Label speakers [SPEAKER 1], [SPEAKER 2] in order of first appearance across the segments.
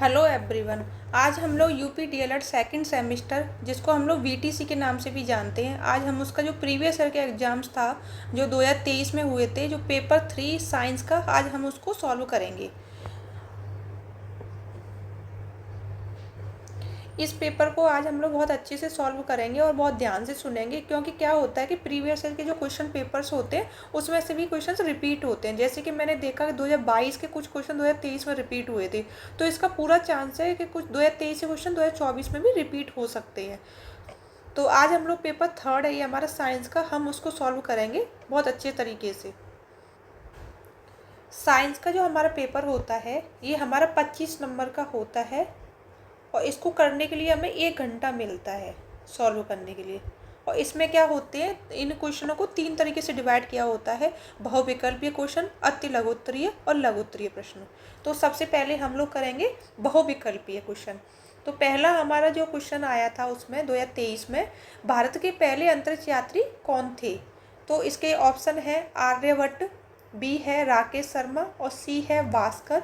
[SPEAKER 1] Hello everyone. आज हम लोग यूपी डीएलएड सेकंड सेमेस्टर, जिसको हम लोग वीटीसी के नाम से भी जानते हैं, आज हम उसका जो प्रीवियस ईयर के एग्ज़ाम्स था जो 2023 में हुए थे, जो पेपर 3 साइंस का, आज हम उसको सॉल्व करेंगे। इस पेपर को आज हम लोग बहुत अच्छे से सॉल्व करेंगे और बहुत ध्यान से सुनेंगे, क्योंकि क्या होता है कि प्रीवियस ईयर के जो क्वेश्चन पेपर्स होते हैं उसमें से भी क्वेश्चंस रिपीट होते हैं। जैसे कि मैंने देखा कि 2022 के कुछ क्वेश्चन 2023 में रिपीट हुए थे, तो इसका पूरा चांस है कि कुछ 2023 के क्वेश्चन 2024 में भी रिपीट हो सकते हैं। तो आज हम लोग पेपर थर्ड है ये हमारा साइंस का, हम उसको सॉल्व करेंगे बहुत अच्छे तरीके से। साइंस का जो हमारा पेपर होता है ये हमारा 25 नंबर का होता है और इसको करने के लिए हमें 1 घंटा मिलता है सॉल्व करने के लिए। और इसमें क्या होते हैं, इन क्वेश्चनों को 3 तरीके से डिवाइड किया होता है: बहुविकल्पीय क्वेश्चन, अति लघुत्तरीय और लघुत्तरीय प्रश्न। तो सबसे पहले हम लोग करेंगे बहुविकल्पीय क्वेश्चन। तो पहला हमारा जो क्वेश्चन आया था उसमें 2023 में, भारत के पहले अंतरिक्ष यात्री कौन थे? तो इसके ऑप्शन है आर्यभट्ट, बी है राकेश शर्मा और सी है भास्कर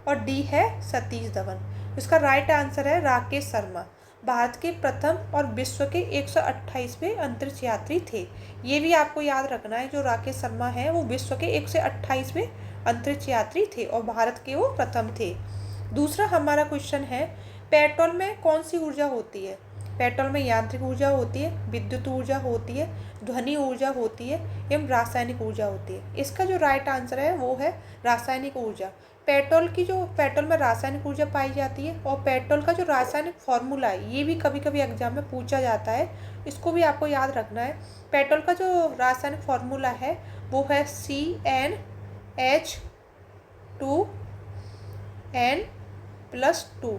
[SPEAKER 1] और डी है सतीश धवन। इसका राइट आंसर है राकेश शर्मा। भारत के प्रथम और विश्व के 128वें अंतरिक्ष यात्री थे। ये भी आपको याद रखना है, जो राकेश शर्मा है वो विश्व के 128वें अंतरिक्ष यात्री थे और भारत के वो प्रथम थे। दूसरा हमारा क्वेश्चन है, पेट्रोल में कौन सी ऊर्जा होती है? पेट्रोल में यांत्रिक ऊर्जा होती है, विद्युत ऊर्जा होती है, ध्वनि ऊर्जा होती है एवं रासायनिक ऊर्जा होती है। इसका जो राइट आंसर है वो है रासायनिक ऊर्जा। पेट्रोल में रासायनिक ऊर्जा पाई जाती है और पेट्रोल का जो रासायनिक फॉर्मूला है ये भी कभी कभी एग्जाम में पूछा जाता है, इसको भी आपको याद रखना है। पेट्रोल का जो रासायनिक फॉर्मूला है वो है CnH2n+2।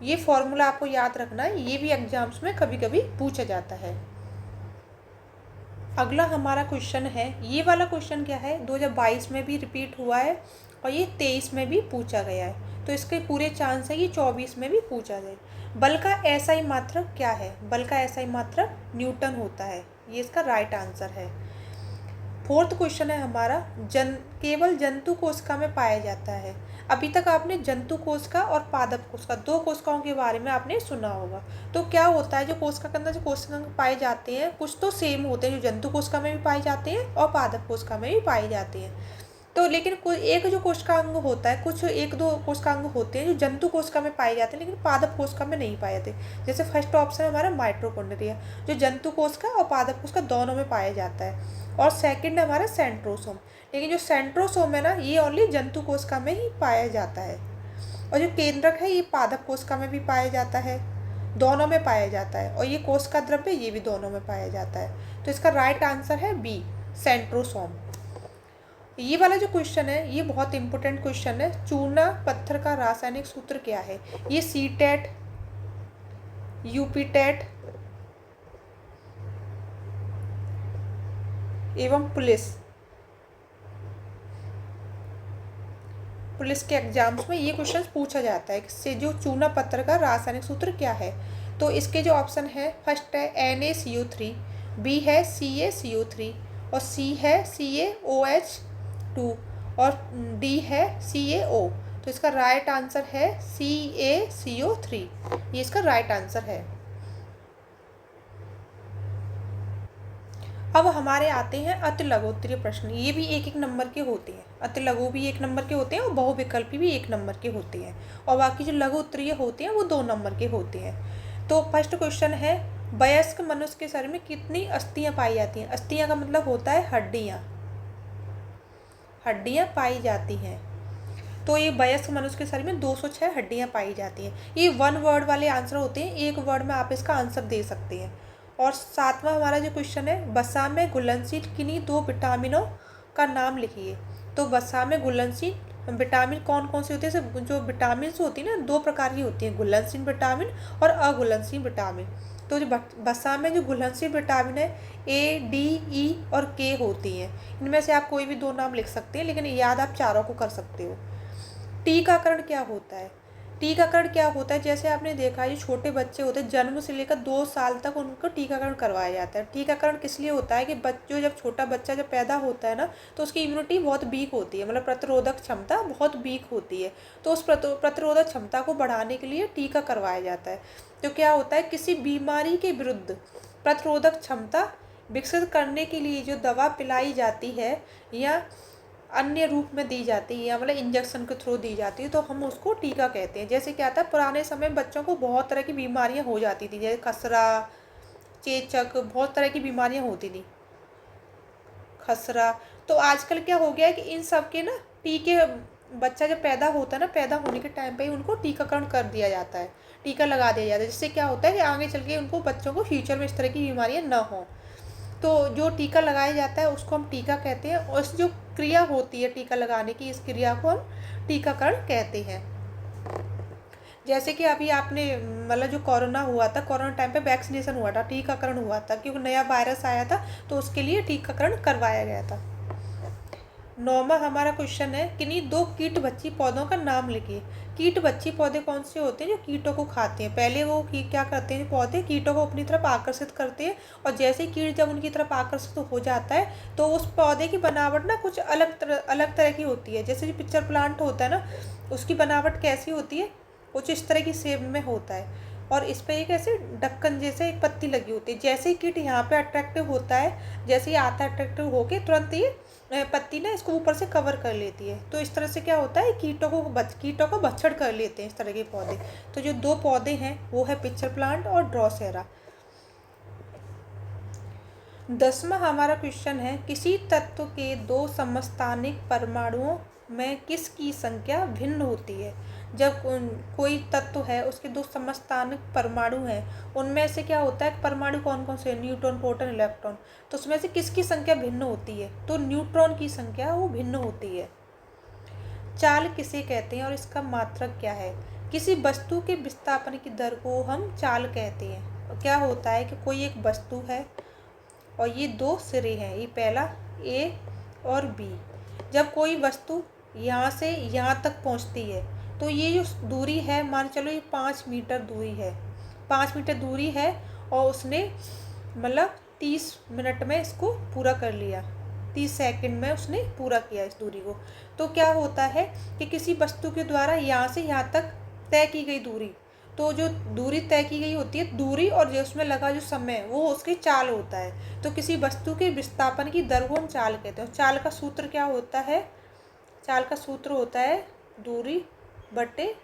[SPEAKER 1] ये फॉर्मूला आपको याद रखना है, ये भी एग्जाम्स में कभी कभी पूछा जाता है। अगला हमारा क्वेश्चन है, ये वाला क्वेश्चन क्या है, 2022 में भी रिपीट हुआ है और ये 23 में भी पूछा गया है, तो इसके पूरे चांस है ये 24 में भी पूछा जाए। बल का एसआई मात्रक क्या है? बल का एसआई मात्रक न्यूटन होता है, ये इसका राइट आंसर है। फोर्थ क्वेश्चन है हमारा, केवल जंतु कोशिका में पाया जाता है। अभी तक आपने जंतु कोशिका और पादप कोशिका, 2 कोशिकाओं के बारे में आपने सुना होगा। तो क्या होता है, जो कोशिका के अंदर जो कोशिका पाए जाते हैं कुछ तो सेम होते हैं, जो जंतु कोशिका में भी पाए जाते हैं और पादप कोशिका में भी पाए जाते हैं। तो लेकिन कोई एक जो कोशिकांग होता है, कुछ 1-2 कोशिकांग होते हैं जो जंतु कोशिका में पाए जाते हैं लेकिन पादप कोशिका में नहीं पाए जाते। जैसे फर्स्ट ऑप्शन है हमारा माइटोकॉन्ड्रिया, जो जंतु कोशिका और पादप कोशिका दोनों में पाया जाता है। और सेकंड है हमारा सेंट्रोसोम, लेकिन जो सेंट्रोसोम है ना ये ओनली जंतु कोशिका में ही पाया जाता है। और जो केंद्रक है ये पादप कोशिका में भी पाया जाता है, दोनों में पाया जाता है। और ये कोशिका द्रव्य ये भी दोनों में पाया जाता है। तो इसका राइट आंसर है बी, सेंट्रोसोम। ये वाला जो क्वेश्चन है ये बहुत इंपॉर्टेंट क्वेश्चन है, चूना पत्थर का रासायनिक सूत्र क्या है? ये सीटेट, यूपीटेट एवं पुलिस के एग्जाम्स में ये क्वेश्चन पूछा जाता है कि जो चूना पत्थर का रासायनिक सूत्र क्या है। तो इसके जो ऑप्शन है, फर्स्ट है Na CO3, बी है CaCO3 और सी है CaOH2 और डी है CaO। तो इसका राइट आंसर है CaCO3, ये इसका राइट आंसर है। अब हमारे आते हैं अति लघुत्तरीय प्रश्न। ये भी 1-1 नंबर के होते हैं, अति लघु भी 1 नंबर के होते हैं और बहुविकल्पी भी 1 नंबर के होते हैं और बाकी जो लघु उत्तरीय होते हैं वो 2 नंबर के होते हैं। तो फर्स्ट क्वेश्चन है, वयस्क मनुष्य के शरीर में कितनी अस्थियां पाई जाती हैं? अस्थियां का मतलब होता है हड्डियां, हड्डियां पाई जाती हैं। तो ये वयस्क मनुष्य के शरीर में 206 हड्डियां पाई जाती हैं। ये 1 वर्ड वाले आंसर होते हैं, 1 वर्ड में आप इसका आंसर दे सकते हैं। और 7वां हमारा जो क्वेश्चन है, वसा में घुलनशील किन्हीं 2 विटामिनों का नाम लिखिए। तो वसा में घुलनशील विटामिन कौन कौन से होते हैं? जो विटामिन होती है ना 2 प्रकार की होती हैं, घुलनशील विटामिन और अघुलनशील विटामिन। तो जो वसा में जो घुलनशील विटामिन है A, D, E और K होती हैं। इनमें से आप कोई भी 2 नाम लिख सकते हैं, लेकिन याद आप चारों को कर सकते हो। टीकाकरण क्या होता है? टीकाकरण क्या होता है, जैसे आपने देखा है जो छोटे बच्चे होते हैं जन्म से लेकर 2 साल तक उनको टीकाकरण करवाया जाता है। टीकाकरण किस लिए होता है कि बच्चों जब छोटा बच्चा जब पैदा होता है ना, तो उसकी इम्यूनिटी बहुत वीक होती है, मतलब प्रतिरोधक क्षमता बहुत वीक होती है। तो उस प्रतिरोधक क्षमता को बढ़ाने के लिए टीका करवाया जाता है। तो क्या होता है, किसी बीमारी के विरुद्ध प्रतिरोधक क्षमता विकसित करने के लिए जो दवा पिलाई जाती है या अन्य रूप में दी जाती है, या मतलब इंजेक्शन के थ्रू दी जाती है, तो हम उसको टीका कहते हैं। जैसे क्या था, पुराने समय में बच्चों को बहुत तरह की बीमारियां हो जाती थी, जैसे खसरा, चेचक, बहुत तरह की बीमारियां होती थी, खसरा। तो आजकल क्या हो गया है कि इन सब के ना टीके, बच्चा जब पैदा होता है ना, पैदा होने के टाइम पे ही उनको टीकाकरण कर दिया जाता है, टीका लगा दिया जाता है, जिससे क्या होता है कि आगे चल के उनको, बच्चों को फ्यूचर में इस तरह की बीमारियां ना हो। तो जो टीका लगाया जाता है उसको हम टीका कहते हैं, और इस जो क्रिया होती है टीका लगाने की, इस क्रिया को हम टीकाकरण कहते हैं। जैसे कि अभी आपने, मतलब जो कोरोना हुआ था, कोरोना टाइम पे वैक्सीनेशन हुआ था, टीकाकरण हुआ था, क्योंकि नया वायरस आया था, तो उसके लिए टीकाकरण करवाया गया था। 9वां हमारा क्वेश्चन है, किन्हीं 2 कीट बच्ची पौधों का नाम लिखिए। कीट बच्ची पौधे कौन से होते हैं, जो कीटों को खाते हैं। पहले वो क्या करते हैं, पौधे कीटों को अपनी तरफ आकर्षित करते हैं, और जैसे ही कीट जब उनकी तरफ आकर्षित हो जाता है, तो उस पौधे की बनावट ना कुछ अलग तरह की होती है। जैसे जो पिक्चर प्लांट होता है ना, उसकी बनावट कैसी होती है, कुछ इस तरह की शेप में होता है, और इस पर एक ऐसे ढक्कन जैसे एक पत्ती लगी होती है। जैसे ही कीट यहाँ पे अट्रैक्टिव होता है, जैसे ही आता है अट्रैक्टिव होके, तुरंत ही पत्ती ना इसको ऊपर से कवर कर लेती है। तो इस तरह से क्या होता है, कीटों को भक्षण कर लेते हैं इस तरह के पौधे। तो जो 2 पौधे हैं वो है पिक्चर प्लांट और ड्रोसेरा। 10वां हमारा क्वेश्चन है, किसी तत्व के 2 समस्थानिक परमाणुओं में किसकी संख्या भिन्न होती है। जब कोई तत्व है, उसके 2 समस्थानिक परमाणु हैं, उनमें से क्या होता है, परमाणु कौन कौन से, न्यूट्रॉन, प्रोटॉन, इलेक्ट्रॉन। तो उसमें से किसकी संख्या भिन्न होती है, तो न्यूट्रॉन की संख्या वो भिन्न होती है। चाल किसे कहते हैं और इसका मात्रक क्या है। किसी वस्तु के विस्थापन की दर को हम चाल कहते हैं। और क्या होता है कि कोई एक वस्तु है और ये 2 सिरे हैं, ये पहला ए और बी। जब कोई वस्तु यहाँ से यहाँ तक पहुँचती है, तो ये जो दूरी है, मान चलो ये 5 मीटर दूरी है, 5 मीटर दूरी है, और उसने मतलब 30 मिनट में इसको पूरा कर लिया, 30 सेकंड में उसने पूरा किया इस दूरी को। तो क्या होता है कि किसी वस्तु के द्वारा यहाँ से यहाँ तक तय की गई दूरी, तो जो दूरी तय की गई होती है, दूरी और जो उसमें लगा जो समय, वो उसकी चाल होता है। तो किसी वस्तु के विस्थापन की दर को हम चाल कहते हैं। चाल का सूत्र क्या होता है, चाल का सूत्र होता है दूरी बटे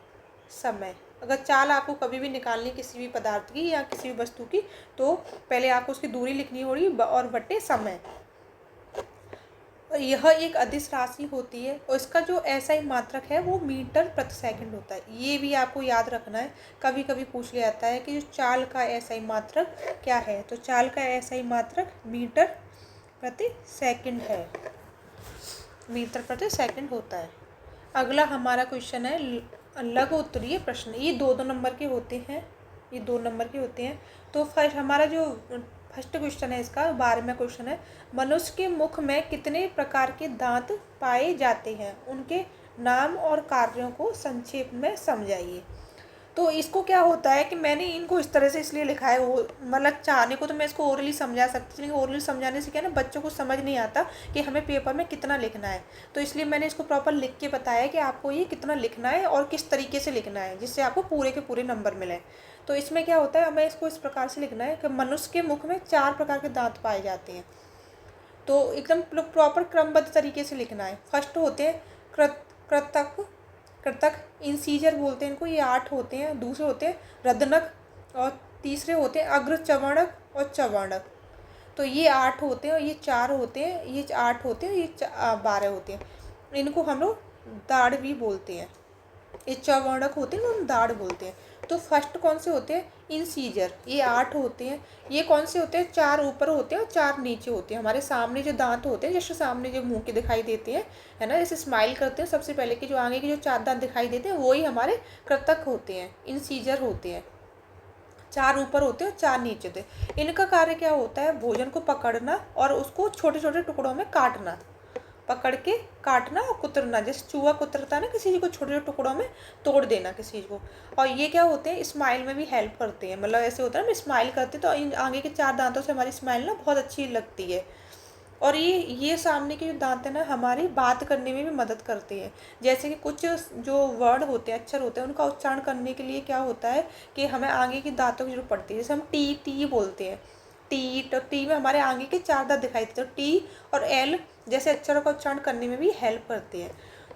[SPEAKER 1] समय। अगर चाल आपको कभी भी निकालनी किसी भी पदार्थ की या किसी भी वस्तु की, तो पहले आपको उसकी दूरी लिखनी होगी और बटे समय। यह एक अदिश राशि होती है, और इसका जो एसआई मात्रक है वो मीटर प्रति सेकंड होता है। ये भी आपको याद रखना है, कभी कभी पूछ लिया जाता है कि जो चाल का एसआई मात्रक क्या है। तो चाल का एसआई मात्रक मीटर प्रति सेकंड है, मीटर प्रति सेकंड होता है। अगला हमारा क्वेश्चन है लघु उत्तरीय प्रश्न। ये 2-2 नंबर के होते हैं, ये 2 नंबर के होते हैं। तो फर्स्ट हमारा जो फर्स्ट क्वेश्चन है, इसका 12वां क्वेश्चन है, मनुष्य के मुख में कितने प्रकार के दांत पाए जाते हैं, उनके नाम और कार्यों को संक्षेप में समझाइए। तो इसको क्या होता है कि मैंने इनको इस तरह से इसलिए लिखा है, वो मतलब चाहने को तो मैं इसको ओरली समझा सकती हूँ, लेकिन ओरली समझाने से क्या ना, बच्चों को समझ नहीं आता कि हमें पेपर में कितना लिखना है। तो इसलिए मैंने इसको प्रॉपर लिख के बताया कि आपको ये कितना लिखना है और किस तरीके से लिखना है, जिससे आपको पूरे के पूरे नंबर मिले। तो इसमें क्या होता है, हमें इसको इस प्रकार से लिखना है कि मनुष्य के मुख में 4 प्रकार के दांत पाए जाते हैं। तो एकदम प्रॉपर क्रमबद्ध तरीके से लिखना है। फर्स्ट होते हैं कृतक, कृतक इंसीजर बोलते हैं इनको, ये 8 होते हैं। दूसरे होते हैं रदनक, और तीसरे होते हैं अग्र चवर्णक और चवर्णक। तो ये 8 होते हैं, और ये 4 होते हैं, ये 8 होते हैं, ये 12 होते हैं। इनको हम लोग दाढ़ भी बोलते हैं। ये चवर्णक होते हैं, हम दाढ़ बोलते हैं। तो फर्स्ट कौन से होते हैं, इंसीजर, ये 8 होते हैं। ये कौन से होते हैं, 4 ऊपर होते हैं और 4 नीचे होते हैं। हमारे सामने जो दांत होते हैं, जैसे सामने जो मुंह के दिखाई देते हैं, है ना, जैसे स्माइल करते हैं, सबसे पहले के जो आगे के जो 4 दांत दिखाई देते हैं, वही हमारे कृतक होते हैं, इंसीजर होते हैं। 4 ऊपर होते हैं और 4 नीचे होते हैं। इनका कार्य क्या होता है, भोजन को पकड़ना और उसको छोटे छोटे टुकड़ों में काटना। पकड़ के काटना और कुतरना, जैसे चूहा कुतरता है ना, किसी चीज़ को छोटे छोटे टुकड़ों में तोड़ देना किसी चीज़ को। और ये क्या होते हैं, स्माइल में भी हेल्प करते हैं। मतलब ऐसे होता है ना, हम स्माइल करते तो इन आगे के 4 दांतों से हमारी स्माइल ना बहुत अच्छी लगती है। और ये सामने के जो दांत है ना, हमारी बात करने में भी मदद करते हैं। जैसे कि कुछ जो वर्ड होते हैं, अक्षर होते हैं, उनका उच्चारण करने के लिए क्या होता है कि हमें आगे की दांतों की जरूरत पड़ती है। जैसे हम टी टी बोलते हैं, टी, तो टी में हमारे आगे के 4 दांत दिखाई देते हैं। टी और एल जैसे अक्षरों का उच्चारण करने में भी हेल्प करते हैं।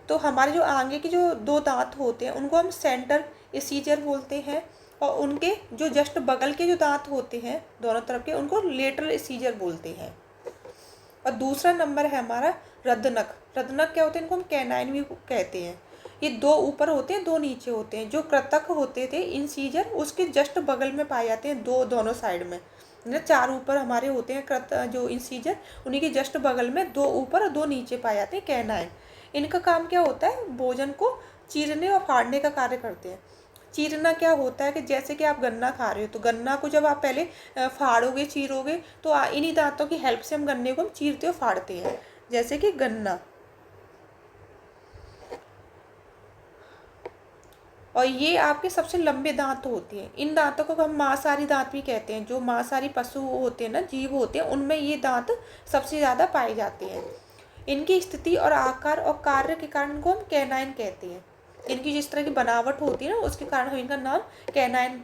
[SPEAKER 1] तो हमारे जो आगे के जो 2 दांत होते हैं उनको हम सेंटर इंसीजर बोलते हैं, और उनके जो जस्ट बगल के जो दांत होते हैं दोनों तरफ के, उनको लेटरल इंसीजर बोलते हैं। और दूसरा नंबर है हमारा रदनक। रदनक क्या होते हैं, इनको हम कैनाइन भी कहते हैं। ये 2 ऊपर होते हैं, 2 नीचे होते हैं। जो कृतक होते थे इंसीजर, उसके जस्ट बगल में पाए जाते हैं, दोनों साइड में। 4 ऊपर हमारे होते हैं कृत जो इंसीजर, उन्हीं के जस्ट बगल में 2 ऊपर और 2 नीचे पाए जाते हैं कैनाइन। इनका काम क्या होता है, भोजन को चीरने और फाड़ने का कार्य करते हैं। चीरना क्या होता है कि जैसे कि आप गन्ना खा रहे हो, तो गन्ना को जब आप पहले फाड़ोगे, चीरोगे, तो इन्हीं दांतों की हेल्प से हम गन्ने को हम चीरते और फाड़ते हैं, जैसे कि गन्ना। और ये आपके सबसे लंबे दांत होते हैं। इन दांतों को हम मांसाहारी दांत भी कहते हैं। जो मांसाहारी पशु होते हैं ना, जीव होते हैं, उनमें ये दांत सबसे ज़्यादा पाए जाते हैं। इनकी स्थिति और आकार और कार्य के कारण इनको हम कैनाइन कहते हैं। इनकी जिस तरह की बनावट होती है ना, उसके कारण हम इनका नाम कैनाइन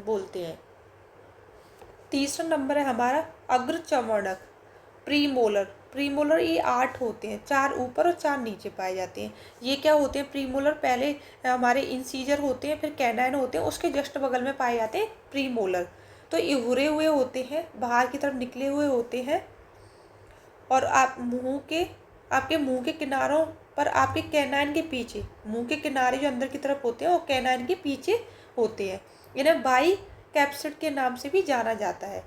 [SPEAKER 1] बोलते हैं। तीसरा नंबर है हमारा अग्रचर्वणक, प्रीमोलर। प्रीमोलर ये 8 होते हैं, 4 ऊपर और 4 नीचे पाए जाते हैं। ये क्या होते हैं, प्रीमोलर पहले हमारे इंसीजर होते हैं, फिर कैनाइन होते हैं, उसके जस्ट बगल में पाए जाते हैं प्रीमोलर। तो ये उभरे हुए होते हैं, बाहर की तरफ निकले हुए होते हैं, और आपके मुंह के किनारों पर, आपके कैनाइन के पीछे, मुंह के किनारे जो अंदर की तरफ होते हैं वो कैनाइन के पीछे होते हैं। इन्हें बाई कैप्सिड के नाम से भी जाना जाता है।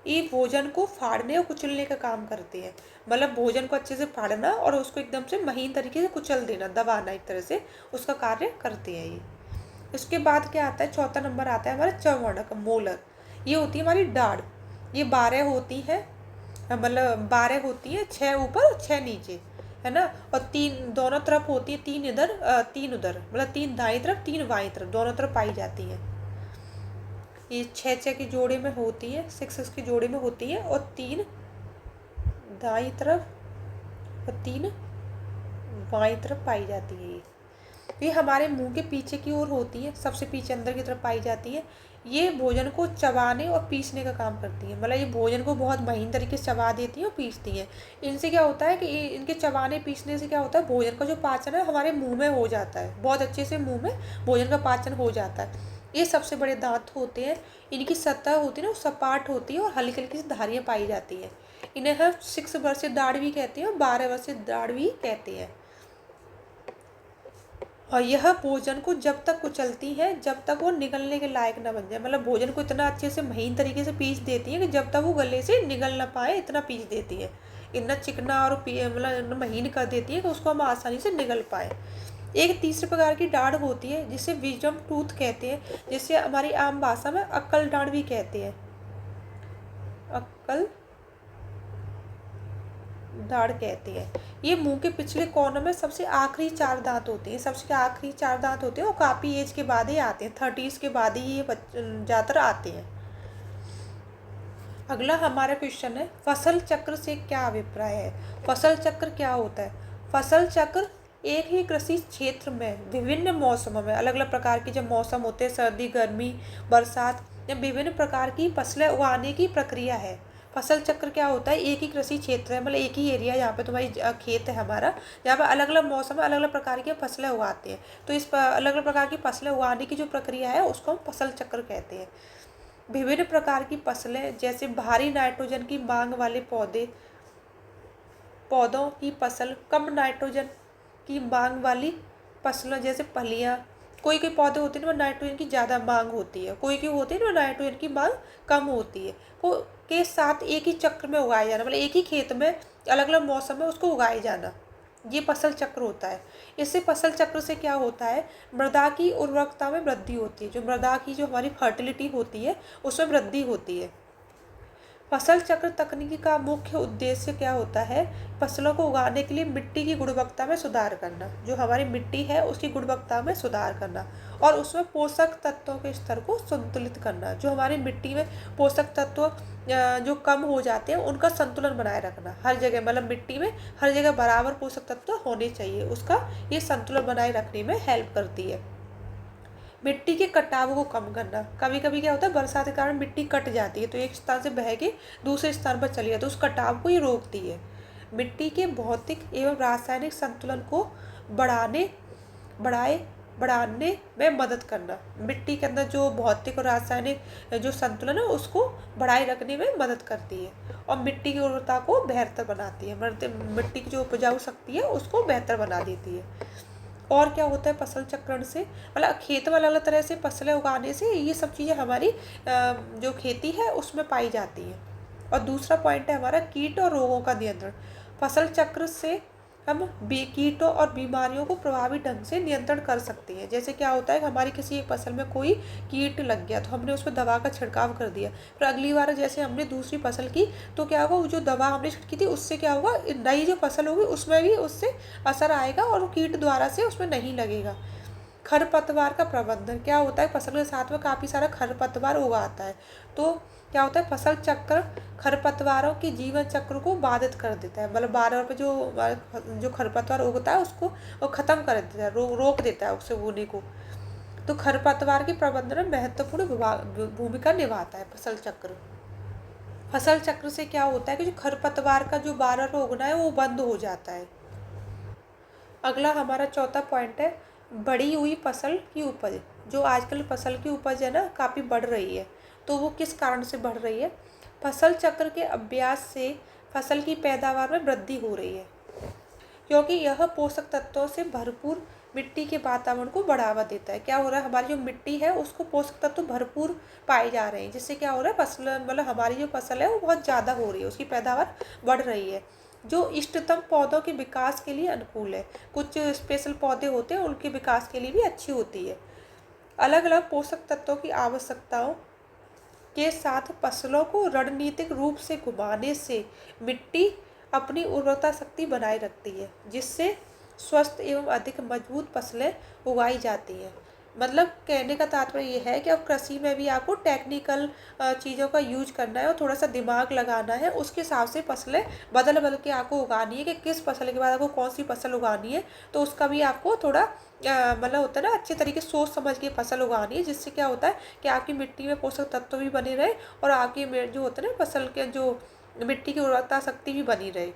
[SPEAKER 1] ये भोजन को फाड़ने और कुचलने का काम करते हैं। मतलब भोजन को अच्छे से फाड़ना और उसको एकदम से महीन तरीके से कुचल देना, दबाना, एक तरह से उसका कार्य करते हैं ये। इसके बाद क्या आता है, चौथा नंबर आता है हमारा चर्वणक, मोलर। ये होती है हमारी दाढ़। ये 12 होती है, मतलब 12 होती है, 6 ऊपर और 6 नीचे, है ना। और 3 दोनों तरफ होती है, 3 इधर 3 उधर, मतलब 3 दाई तरफ 3 बाई तरफ, दोनों तरफ पाई जाती हैं। ये 6 के जोड़े में होती है, 6 के जोड़े में होती है, और 3 दाई तरफ और 3 बाई तरफ पाई जाती है। ये हमारे मुंह के पीछे की ओर होती है, सबसे पीछे अंदर की तरफ पाई जाती है। ये भोजन को चबाने और पीसने का काम करती है। मतलब ये भोजन को बहुत महीन तरीके से चबा देती हैं और पीसती हैं। इनसे क्या होता है कि इनके चबाने पीसने से क्या होता है, भोजन का जो पाचन है हमारे मुंह में हो जाता है, बहुत अच्छे से मुंह में भोजन का पाचन हो जाता है। ये सबसे बड़े दांत होते हैं। इनकी सतह होती है ना, वो सपाट होती है और हल्की हल्की सी धारियाँ पाई जाती हैं। इन्हें हम 6 वर्षीय दाढ़ भी कहते हैं और 12 वर्षीय दाढ़ भी कहते हैं। और यह भोजन को जब तक कुचलती है जब तक वो निगलने के लायक ना बन जाए। मतलब भोजन को इतना अच्छे से महीन तरीके से पीस देती है कि जब तक वो गले से निगल ना पाए, इतना पीस देती है। इतना चिकना और मतलब महीन कर देती है कि उसको हम आसानी से निगल पाए। एक तीसरे प्रकार की दाढ़ होती है जिसे विजडम टूथ कहते हैं, जिसे हमारी आम भाषा में अक्कल दाढ़ भी कहते हैं। अक्कल दाढ़ कहते हैं। ये मुंह के पिछले कोने में सबसे आखिरी 4 दांत होते हैं। सबसे आखिरी 4 दांत होते हैं, वो काफ़ी एज के बाद ही आते हैं, 30s के बाद ही ये ज़्यादातर आते हैं। अगला हमारा क्वेश्चन है, फसल चक्र से क्या अभिप्राय है। फसल चक्र क्या होता है। फसल चक्र एक ही कृषि क्षेत्र में विभिन्न मौसमों में, अलग अलग प्रकार के जब मौसम होते हैं, सर्दी, गर्मी, बरसात, या विभिन्न प्रकार की फसलें उगाने की प्रक्रिया है। फसल चक्र क्या होता है, एक ही कृषि क्षेत्र है, मतलब एक ही एरिया जहाँ पे तुम्हारी खेत है हमारा, जहाँ पे अलग अलग मौसम में अलग अलग प्रकार की फसलें उगाते हैं। तो इस अलग अलग प्रकार की फसलें उगाने की जो प्रक्रिया है उसको हम फसल चक्र कहते हैं। विभिन्न प्रकार की फसलें, जैसे भारी नाइट्रोजन की मांग वाले पौधों की फसल, कम नाइट्रोजन की मांग वाली फसलों जैसे फलियाँ। कोई कोई पौधे होते हैं ना, नाइट्रोजन की ज़्यादा मांग होती है, कोई कोई होते हैं ना नाइट्रोजन की मांग कम होती है। को के साथ एक ही चक्र में उगाया जाना, मतलब एक ही खेत में अलग अलग मौसम में उसको उगाए जाना, ये फसल चक्र होता है। इससे फसल चक्र से क्या होता है, मृदा की उर्वरकता में वृद्धि होती है। जो मृदा की जो हमारी फर्टिलिटी होती है उसमें वृद्धि होती है। फसल चक्र तकनीकी का मुख्य उद्देश्य क्या होता है? फसलों को उगाने के लिए मिट्टी की गुणवत्ता में सुधार करना, जो हमारी मिट्टी है उसकी गुणवत्ता में सुधार करना, और उसमें पोषक तत्वों के स्तर को संतुलित करना, जो हमारी मिट्टी में पोषक तत्व जो कम हो जाते हैं उनका संतुलन बनाए रखना। हर जगह मतलब मिट्टी में हर जगह बराबर पोषक तत्व होने चाहिए, उसका ये संतुलन बनाए रखने में हेल्प करती है। मिट्टी के कटाव को कम करना, कभी कभी क्या होता है बरसात के कारण मिट्टी कट जाती है, तो एक स्थान से बह के दूसरे स्थान पर चली जाती है, तो उस कटाव को ये रोकती है। मिट्टी के भौतिक एवं रासायनिक संतुलन को बढ़ाने बढ़ाए बढ़ाने में मदद करना, मिट्टी के अंदर जो भौतिक और रासायनिक जो संतुलन है उसको बढ़ाए रखने में मदद करती है, और मिट्टी की उर्वरता को बेहतर बनाती है, मिट्टी की जो उपजाऊ शक्ति है उसको बेहतर बना देती है। और क्या होता है फसल चक्रण से, मतलब खेत में अलग अलग तरह से फसलें उगाने से ये सब चीज़ें हमारी जो खेती है उसमें पाई जाती हैं। और दूसरा पॉइंट है हमारा कीट और रोगों का नियंत्रण। फसल चक्र से हम कीटों और बीमारियों को प्रभावी ढंग से नियंत्रण कर सकते हैं। जैसे क्या होता है कि हमारी किसी एक फसल में कोई कीट लग गया तो हमने उसमें दवा का छिड़काव कर दिया, फिर अगली बार जैसे हमने दूसरी फसल की तो क्या होगा, वो जो दवा हमने छिड़की थी उससे क्या होगा, नई जो फसल होगी उसमें भी उससे असर आएगा और कीट द्वारा से उसमें नहीं लगेगा। खरपतवार का प्रबंधन क्या होता है, फसल के साथ में काफ़ी सारा खरपतवार उगाता है, तो क्या होता है फसल चक्र खरपतवारों के जीवन चक्र को बाधित कर देता है, मतलब बार बार पे जो खरपतवार उगता है उसको वो ख़त्म कर देता है, रोक देता है उससे होने को। तो खरपतवार के प्रबंधन में महत्वपूर्ण भूमिका निभाता है फसल चक्र। फसल चक्र से क्या होता है कि जो खरपतवार का जो बार बार उगना है वो बंद हो जाता है। अगला हमारा चौथा पॉइंट है बढ़ी हुई फसल की उपज। जो आजकल फसल की उपज है ना काफ़ी बढ़ रही है, तो वो किस कारण से बढ़ रही है? फसल चक्र के अभ्यास से फसल की पैदावार में वृद्धि हो रही है, क्योंकि यह पोषक तत्वों से भरपूर मिट्टी के वातावरण को बढ़ावा देता है। क्या हो रहा है, हमारी जो मिट्टी है उसको पोषक तत्व भरपूर पाए जा रहे हैं, जिससे क्या हो रहा है फसल मतलब हमारी जो फसल है वो बहुत ज़्यादा हो रही है, उसकी पैदावार बढ़ रही है, जो इष्टतम पौधों के विकास के लिए अनुकूल है। कुछ स्पेशल पौधे होते हैं उनके विकास के लिए भी अच्छी होती है। अलग अलग पोषक तत्वों की आवश्यकताओं के साथ फसलों को रणनीतिक रूप से घुमाने से मिट्टी अपनी उर्वरता शक्ति बनाए रखती है, जिससे स्वस्थ एवं अधिक मजबूत फसलें उगाई जाती हैं। मतलब कहने का तात्पर्य ये है कि अब कृषि में भी आपको टेक्निकल चीज़ों का यूज करना है और थोड़ा सा दिमाग लगाना है, उसके हिसाब से फसलें बदल बदल के आपको उगानी है कि किस फसल के बाद आपको कौन सी फसल उगानी है, तो उसका भी आपको थोड़ा मतलब होता है ना अच्छे तरीके से सोच समझ के फसल उगानी है, जिससे क्या होता है कि आपकी मिट्टी में पोषक तत्व भी बने रहे और आपकी जो होता है ना फसल के जो मिट्टी की उर्वरता शक्ति भी बनी रहे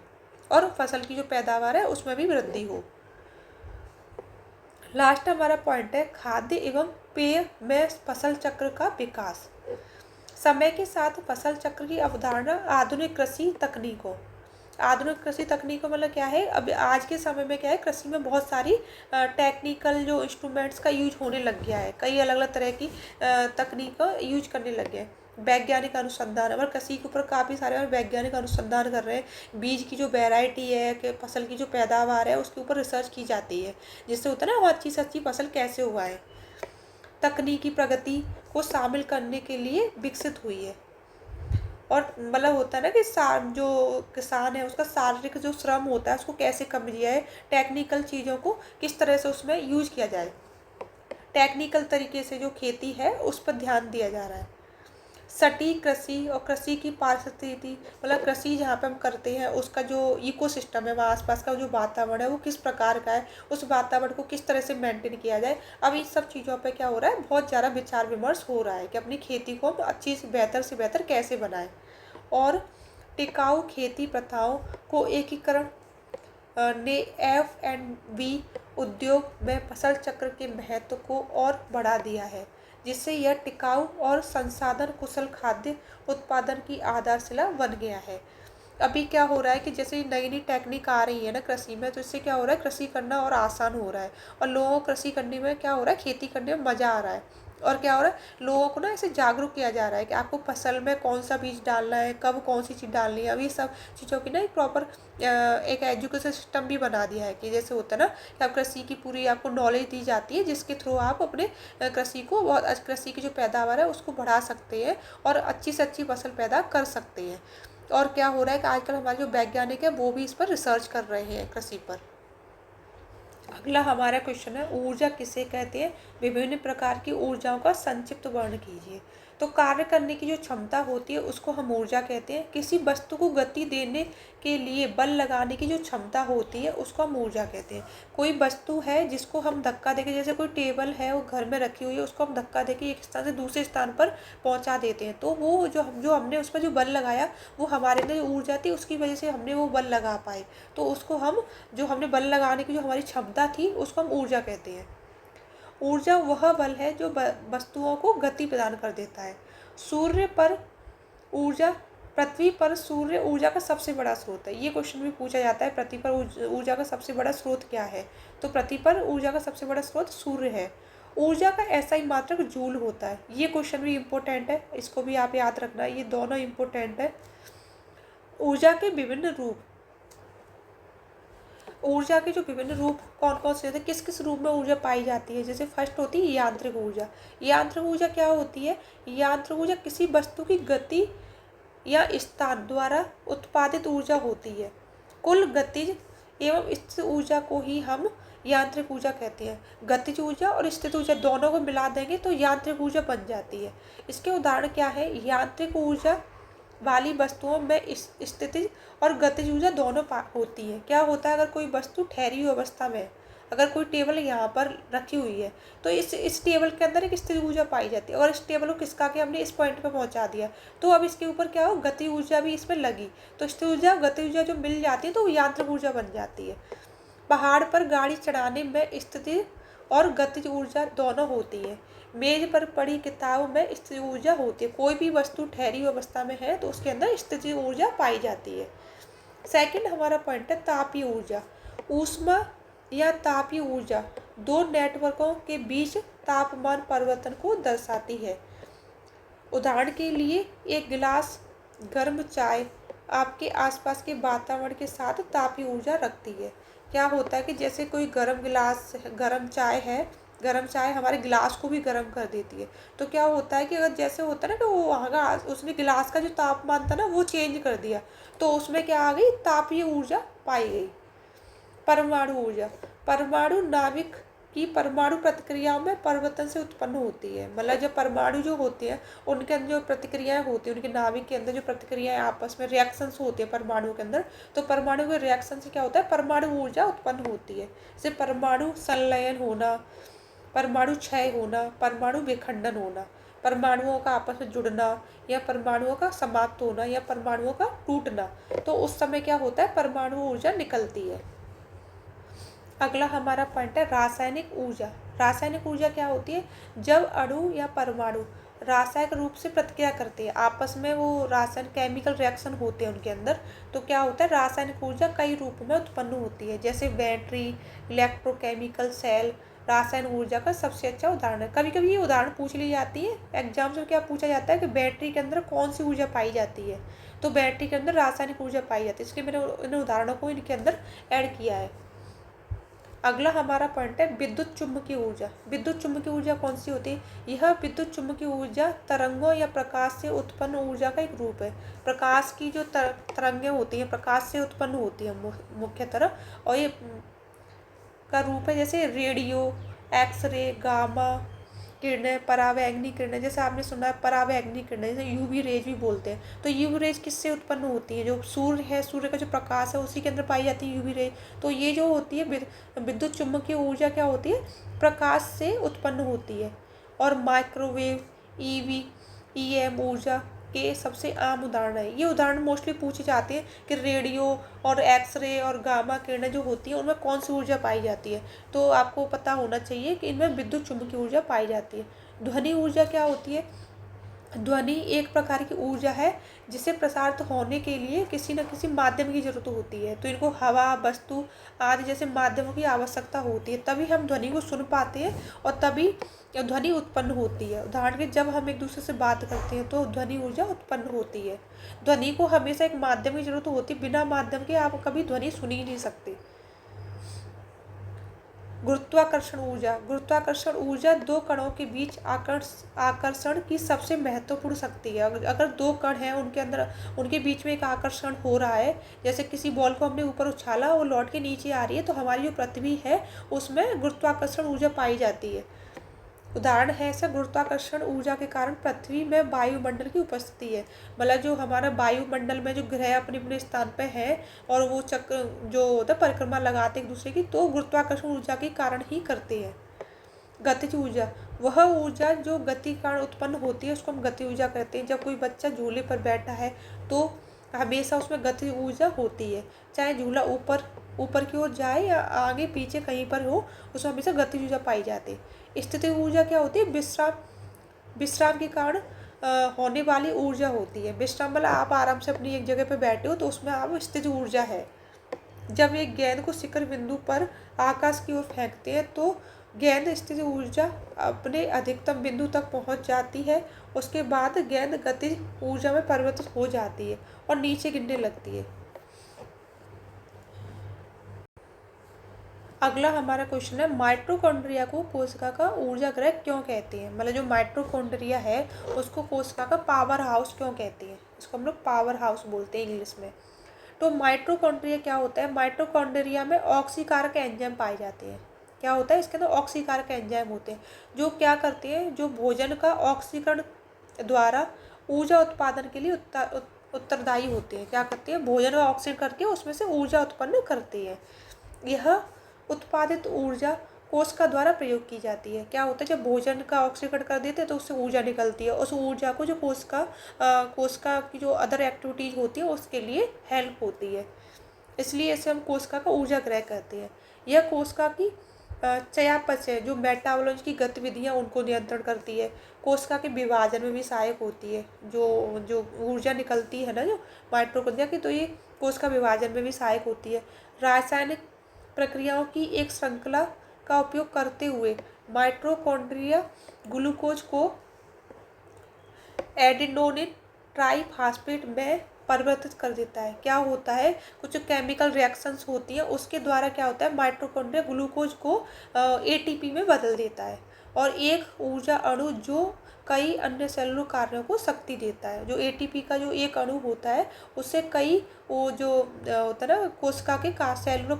[SPEAKER 1] और फसल की जो पैदावार है उसमें भी वृद्धि हो। लास्ट हमारा पॉइंट है खाद्य एवं पेय में फसल चक्र का विकास। समय के साथ फसल चक्र की अवधारणा आधुनिक कृषि तकनीकों मतलब क्या है, अब आज के समय में क्या है कृषि में बहुत सारी टेक्निकल जो इंस्ट्रूमेंट्स का यूज होने लग गया है, कई अलग अलग तरह की तकनीक यूज करने लग गए हैं। वैज्ञानिक अनुसंधान और कृषि के ऊपर काफ़ी सारे और वैज्ञानिक अनुसंधान कर रहे हैं। बीज की जो वैरायटी है कि फसल की जो पैदावार है उसके ऊपर रिसर्च की जाती है, जिससे होता है ना वो अच्छी से अच्छी फसल कैसे उगाएं। तकनीकी प्रगति को शामिल करने के लिए विकसित हुई है, और मतलब होता है ना कि जो किसान है उसका शारीरिक जो श्रम होता है उसको कैसे कम किया है, टेक्निकल चीज़ों को किस तरह से उसमें यूज किया जाए, टेक्निकल तरीके से जो खेती है उस पर ध्यान दिया जा रहा है। सटीक कृषि और कृषि की पारिस्थितिकी मतलब कृषि जहाँ पे हम करते हैं उसका जो इकोसिस्टम है वहाँ आसपास का जो वातावरण है वो किस प्रकार का है, उस वातावरण को किस तरह से मेंटेन किया जाए। अब इन सब चीज़ों पे क्या हो रहा है बहुत ज़्यादा विचार विमर्श हो रहा है कि अपनी खेती को हम अच्छी से बेहतर कैसे बनाएं, और टिकाऊ खेती प्रथाओं को एकीकरण ने F&B उद्योग में फसल चक्र के महत्व को और बढ़ा दिया है, जिससे यह टिकाऊ और संसाधन कुशल खाद्य उत्पादन की आधारशिला बन गया है। अभी क्या हो रहा है कि जैसे नई नई टेक्निक आ रही है ना कृषि में, तो इससे क्या हो रहा है, कृषि करना और आसान हो रहा है, और लोगों को कृषि करने में क्या हो रहा है, खेती करने में मज़ा आ रहा है। और क्या हो रहा है, लोगों को ना ऐसे जागरूक किया जा रहा है कि आपको फसल में कौन सा बीज डालना है, कब कौन सी चीज़ डालनी है। अभी सब चीज़ों की ना एक प्रॉपर एक एजुकेशन सिस्टम भी बना दिया है कि जैसे होता है ना कि आप कृषि की पूरी आपको नॉलेज दी जाती है, जिसके थ्रू आप अपने कृषि को बहुत कृषि की जो पैदावार है उसको बढ़ा सकते हैं और अच्छी से अच्छी फसल पैदा कर सकते हैं। और क्या हो रहा है कि आजकल हमारे जो वैज्ञानिक है वो भी इस पर रिसर्च कर रहे हैं कृषि पर। अगला हमारा क्वेश्चन है, ऊर्जा किसे कहते हैं, विभिन्न प्रकार की ऊर्जाओं का संक्षिप्त वर्णन कीजिए। तो कार्य करने की जो क्षमता होती है उसको हम ऊर्जा कहते हैं। किसी वस्तु को गति देने के लिए बल लगाने की जो क्षमता होती है उसको हम ऊर्जा कहते हैं। कोई वस्तु है जिसको हम धक्का देके, जैसे कोई टेबल है वो घर में रखी हुई है, उसको हम धक्का देके एक स्थान से दूसरे स्थान पर पहुंचा देते हैं, तो वो जो हमने उस पर जो बल लगाया वो हमारे अंदर जो ऊर्जा थी उसकी वजह से हमने वो बल लगा पाए, तो उसको हम, जो हमने बल लगाने की जो हमारी क्षमता थी उसको हम ऊर्जा कहते हैं। ऊर्जा वह बल है जो वस्तुओं को गति प्रदान कर देता है। सूर्य पर ऊर्जा पृथ्वी पर सूर्य ऊर्जा का सबसे बड़ा स्रोत है। ये क्वेश्चन भी पूछा जाता है, पृथ्वी पर ऊर्जा का सबसे बड़ा स्रोत क्या है। तो पृथ्वी पर ऊर्जा का सबसे बड़ा स्रोत सूर्य है। ऊर्जा का ऐसा ही मात्रक जूल होता है। ये क्वेश्चन भी इम्पोर्टेंट है, इसको भी आप याद रखना, ये दोनों इम्पोर्टेंट है। ऊर्जा के विभिन्न रूप, ऊर्जा के जो विभिन्न रूप कौन कौन से होते हैं, किस किस रूप में ऊर्जा पाई जाती है। जैसे फर्स्ट होती है यांत्रिक ऊर्जा। यांत्रिक ऊर्जा क्या होती है, यांत्रिक ऊर्जा किसी वस्तु की गति या स्थान द्वारा उत्पादित ऊर्जा होती है। कुल गतिज एवं स्थित ऊर्जा को ही हम यांत्रिक ऊर्जा कहते हैं। गतिज ऊर्जा और स्थित ऊर्जा दोनों को मिला देंगे तो यांत्रिक ऊर्जा बन जाती है। इसके उदाहरण क्या है, यांत्रिक ऊर्जा वाली वस्तुओं में स्थितिज और गतिज ऊर्जा दोनों होती है। क्या होता है, अगर कोई वस्तु ठहरी हुई अवस्था में, अगर कोई टेबल यहाँ पर रखी हुई है तो इस टेबल के अंदर एक स्थिर ऊर्जा पाई जाती है, और इस टेबल को खिसका के हमने इस पॉइंट पे पहुँचा दिया तो अब इसके ऊपर क्या हो, गति ऊर्जा भी इसमें लगी, तो स्थिर ऊर्जा गति ऊर्जा जो मिल जाती है तो वो यांत्रिक ऊर्जा बन जाती है। पहाड़ पर गाड़ी चढ़ाने में स्थिति और गतिज ऊर्जा दोनों होती है। मेज पर पड़ी किताब में स्थिति ऊर्जा होती है। कोई भी वस्तु ठहरी हुई अवस्था में है तो उसके अंदर स्थिति ऊर्जा पाई जाती है। सेकंड हमारा पॉइंट है तापीय ऊर्जा। ऊष्मा या तापीय ऊर्जा दो नेटवर्कों के बीच तापमान परिवर्तन को दर्शाती है। उदाहरण के लिए एक गिलास गर्म चाय आपके आसपास के वातावरण के साथ तापीय ऊर्जा रखती है। क्या होता है कि जैसे कोई गर्म चाय है, गर्म चाय हमारे गिलास को भी गर्म कर देती है, तो क्या होता है कि अगर जैसे होता है ना कि वो वहाँ का उसने गिलास का जो तापमान था ना वो चेंज कर दिया, तो उसमें क्या आ गई, तापीय ऊर्जा पाई गई। परमाणु ऊर्जा, परमाणु नाभिक की परमाणु प्रतिक्रियाओं में परिवर्तन से उत्पन्न होती है। मतलब जब परमाणु जो होते हैं उनके अंदर जो प्रतिक्रियाएं होती हैं, उनके नाभिक के अंदर जो प्रतिक्रियाएं आपस में रिएक्शंस होती है परमाणु के अंदर, तो परमाणु के रिएक्शन से क्या होता है, परमाणु ऊर्जा उत्पन्न होती है। जैसे परमाणु संलयन होना, परमाणु क्षय होना, परमाणु विखंडन होना, परमाणुओं का आपस में जुड़ना, या परमाणुओं का समाप्त होना, या परमाणुओं का टूटना, तो उस समय क्या होता है, परमाणु ऊर्जा निकलती है। अगला हमारा पॉइंट है रासायनिक ऊर्जा। रासायनिक ऊर्जा क्या होती है, जब अणु या परमाणु रासायनिक रूप से प्रतिक्रिया करते हैं, आपस में वो रासायनिक केमिकल रिएक्शन होते हैं उनके अंदर, तो क्या होता है, रासायनिक ऊर्जा कई रूप में उत्पन्न होती है। जैसे बैटरी, इलेक्ट्रोकेमिकल सेल रासायनिक ऊर्जा का सबसे अच्छा उदाहरण है। कभी कभी ये उदाहरण पूछ ली जाती है एग्जाम्स में, क्या पूछा जाता है कि बैटरी के अंदर कौन सी ऊर्जा पाई जाती है, तो बैटरी के अंदर रासायनिक ऊर्जा पाई जाती है। इसलिए मैंने इन उदाहरणों को इनके अंदर ऐड किया है। अगला हमारा पॉइंट है विद्युत चुम्बकीय ऊर्जा। विद्युत चुम्बकीय ऊर्जा कौन सी होती है, यह विद्युत चुम्बकीय ऊर्जा तरंगों या प्रकाश से उत्पन्न ऊर्जा का एक रूप है। प्रकाश की जो तरंगें होती हैं प्रकाश से उत्पन्न होती है मुख्यतः, और ये का रूप है जैसे रेडियो, एक्सरे, गामा किरणें, परावैंगनी किरणें। जैसे आपने सुना है परावैंगनी किरणें, जैसे यूवी रेज भी बोलते हैं। तो यूवी रेज किससे उत्पन्न होती है, जो सूर्य है, सूर्य का जो प्रकाश है उसी के अंदर पाई जाती है यूवी रेज। तो ये जो होती है विद्युत चुम्बकीय ऊर्जा क्या होती है, प्रकाश से उत्पन्न होती है। और माइक्रोवेव, ईवी, ईएम ऊर्जा के सबसे आम उदाहरण है। ये उदाहरण मोस्टली पूछे जाते हैं कि रेडियो और एक्सरे और गामा किरणें जो होती हैं उनमें कौन सी ऊर्जा पाई जाती है, तो आपको पता होना चाहिए कि इनमें विद्युत चुम्बकीय ऊर्जा पाई जाती है। ध्वनि ऊर्जा क्या होती है, ध्वनि एक प्रकार की ऊर्जा है जिसे प्रसारित होने के लिए किसी न किसी माध्यम की जरूरत होती है। तो इनको हवा, वस्तु आदि जैसे माध्यमों की आवश्यकता होती है, तभी हम ध्वनि को सुन पाते हैं और तभी ध्वनि उत्पन्न होती है। उदाहरण के जब हम एक दूसरे से बात करते हैं तो ध्वनि ऊर्जा उत्पन्न होती है। ध्वनि को हमेशा एक माध्यम की जरूरत होती है, बिना माध्यम के आप कभी ध्वनि सुन ही नहीं सकते। गुरुत्वाकर्षण ऊर्जा। गुरुत्वाकर्षण ऊर्जा दो कणों के बीच आकर्षण की सबसे महत्वपूर्ण शक्ति है। अगर दो कण हैं, उनके अंदर उनके बीच में एक आकर्षण हो रहा है, जैसे किसी बॉल को हमने ऊपर उछाला, वो लौट के नीचे आ रही है, तो हमारी जो पृथ्वी है उसमें गुरुत्वाकर्षण ऊर्जा पाई जाती है। उदाहरण है ऐसा, गुरुत्वाकर्षण ऊर्जा के कारण पृथ्वी में वायुमंडल की उपस्थिति है। मतलब जो हमारा वायुमंडल में जो ग्रह अपने अपने स्थान पे हैं और वो चक्र जो होता है परिक्रमा लगाते एक दूसरे की, तो गुरुत्वाकर्षण ऊर्जा के कारण ही करते हैं। गतिज ऊर्जा, वह ऊर्जा जो गति के कारण उत्पन्न होती है उसको हम गति ऊर्जा कहते हैं। जब कोई बच्चा झूले पर बैठा है तो हमेशा उसमें गति ऊर्जा होती है, चाहे झूला ऊपर ऊपर की ओर जाए या आगे पीछे कहीं पर हो, उसमें हमेशा गति ऊर्जा पाई जाती है। स्थिति ऊर्जा क्या होती है? विश्राम विश्राम के कारण होने वाली ऊर्जा होती है। विश्राम मतलब आप आराम से अपनी एक जगह पर बैठे हो तो उसमें आप स्थिति ऊर्जा है। जब एक गेंद को शिखर बिंदु पर आकाश की ओर फेंकते हैं तो गेंद स्थिति ऊर्जा अपने अधिकतम बिंदु तक पहुंच जाती है। उसके बाद गेंद गतिज ऊर्जा में परिवर्तित हो जाती है और नीचे गिरने लगती है। अगला हमारा क्वेश्चन है, माइटोकॉन्ड्रिया को कोशिका का ऊर्जा गृह क्यों कहते हैं? मतलब जो माइटोकॉन्ड्रिया है उसको कोशिका का पावर हाउस क्यों कहते हैं? इसको हम लोग पावर हाउस बोलते हैं इंग्लिश में। तो माइटोकॉन्ड्रिया क्या होता है? माइटोकॉन्ड्रिया में ऑक्सीकारक एंजाइम पाए जाते हैं। क्या होता है? इसके अंदर ऑक्सीकारक एंजाइम होते हैं जो क्या करते हैं, जो भोजन का ऑक्सीकरण द्वारा ऊर्जा उत्पादन के लिए उत्तरदायी होते हैं। क्या करते हैं? भोजन का ऑक्सीकरण करके उसमें से ऊर्जा उत्पन्न करते हैं। यह उत्पादित ऊर्जा कोशिका द्वारा प्रयोग की जाती है। क्या होता है? जब भोजन का ऑक्सीकरण कर देते हैं तो उससे ऊर्जा निकलती है। उस ऊर्जा को जो कोशिका की जो अदर एक्टिविटीज होती है उसके लिए हेल्प होती है, इसलिए इसे हम कोशिका का ऊर्जा गृह कहते हैं। यह कोशिका की चयापचय जो मेटाबॉलिज्म की गतिविधियाँ उनको नियंत्रण करती है। कोशिका के विभाजन में भी सहायक होती है। जो जो ऊर्जा निकलती है ना जो माइटोकॉन्ड्रिया की, तो ये कोशिका विभाजन में भी सहायक होती है। रासायनिक प्रक्रियाओं की एक श्रृंखला का उपयोग करते हुए माइटोकॉन्ड्रिया ग्लूकोज को एडेनोसिन ट्राइफॉस्फेट में परिवर्तित कर देता है। क्या होता है? कुछ केमिकल रिएक्शंस होती हैं उसके द्वारा क्या होता है, माइटोकॉन्ड्रिया ग्लूकोज को एटीपी में बदल देता है और एक ऊर्जा अणु जो कई अन्य सेलुलर कार्यों को शक्ति देता है। जो एटीपी का जो एक अणु होता है उससे कई वो जो होता है ना कोशिका के सेलुलर